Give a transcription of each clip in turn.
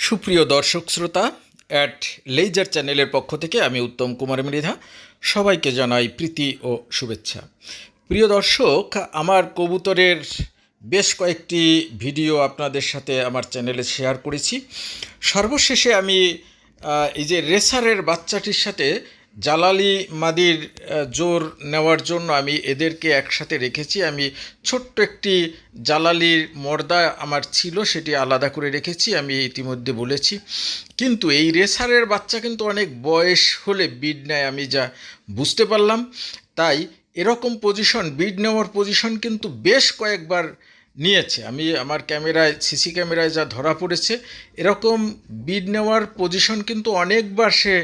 সুপ্রিয় দর্শক শ্রোতা, অ্যাট লেজার চ্যানেলের পক্ষ থেকে আমি উত্তম কুমার মৃধা সবাইকে জানাই প্রীতি ও শুভেচ্ছা। প্রিয় দর্শক, আমার কবুতরের বেশ কয়েকটি ভিডিও আপনাদের সাথে আমার চ্যানেলে শেয়ার করেছি। সর্বশেষে আমি এই যে রেসারের বাচ্চাটির সাথে জালালি মাদির জোর নেওয়ার জন্য আমি এদেরকে একসাথে রেখেছি। আমি ছোট্ট একটি জালালির মর্দা আমার ছিল, সেটি আলাদা করে রেখেছি, আমি ইতিমধ্যে বলেছি। কিন্তু এই রেসারের বাচ্চা কিন্তু অনেক বয়স হলে বিড নেয়, আমি যা বুঝতে পারলাম। তাই এরকম পজিশন, বিড নেওয়ার পজিশন কিন্তু বেশ কয়েকবার নিয়েছে। আমি আমার ক্যামেরায়, সিসি ক্যামেরায় যা ধরা পড়েছে, এরকম বিড নেওয়ার পজিশন কিন্তু অনেকবার সে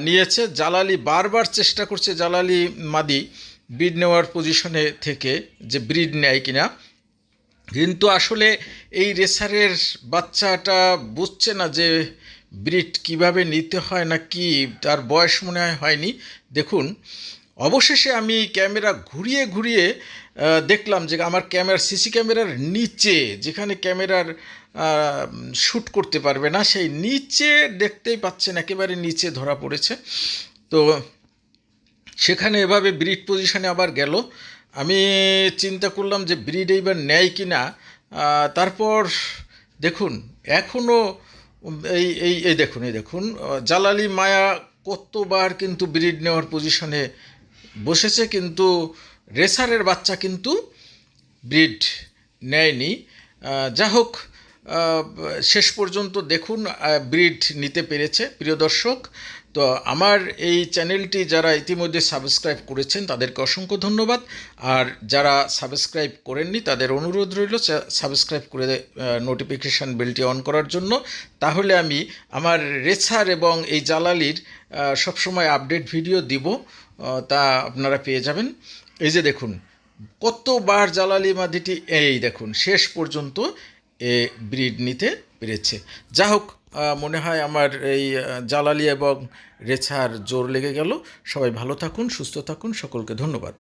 নিয়েছে। জালালি বারবার চেষ্টা করছে, জালালি মাদি ব্রিড নেওয়ার পজিশনে থেকে যে ব্রিড নেয় কিনা, কিন্তু আসলে এই রেসারের বাচ্চাটা বুঝছে না যে ব্রিড কিভাবে নিতে হয় না কি, তার বয়স মনে হয়নি। দেখুন, অবশেষে আমি ক্যামেরা ঘুরিয়ে ঘুরিয়ে দেখলাম যে আমার সিসি ক্যামেরার নিচে, যেখানে ক্যামেরার শ্যুট করতে পারবে না, সেই নিচে দেখতেই পাচ্ছেন, একেবারে নিচে ধরা পড়েছে। তো সেখানে এভাবে ব্রিড পজিশনে আবার গেল। আমি চিন্তা করলাম যে ব্রিড এইবার নেয় কি না। তারপর দেখুন, এখনও এই এই এই দেখুন, জালালি মায়া কতবার কিন্তু ব্রিড নেওয়ার পজিশনে বসেছে, কিন্তু রেসারের বাচ্চা কিন্তু ব্রিড নেয়নি। যা হোক, শেষ পর্যন্ত দেখুন ব্রিড নিতে পেরেছে। প্রিয় দর্শক, তো আমার এই চ্যানেলটি যারা ইতিমধ্যে সাবস্ক্রাইব করেছেন তাদেরকে অসংখ্য ধন্যবাদ। আর যারা সাবস্ক্রাইব করেননি তাদের অনুরোধ রইল সাবস্ক্রাইব করে নোটিফিকেশান বেলটি অন করার জন্য। তাহলে আমি আমার রেসার এবং এই জালালির সবসময় আপডেট ভিডিও দিব, তা আপনারা পেয়ে যাবেন। এই যে দেখুন, কতবার জালালি মাদিটি, এই দেখুন শেষ পর্যন্ত ব্রিড নিতে পেরেছে। যা হোক, মনে হয় আমার এই জালালি এবং রেছার জোর লেগে গেল। সবাই ভালো থাকুন, সুস্থ থাকুন, সকলকে ধন্যবাদ।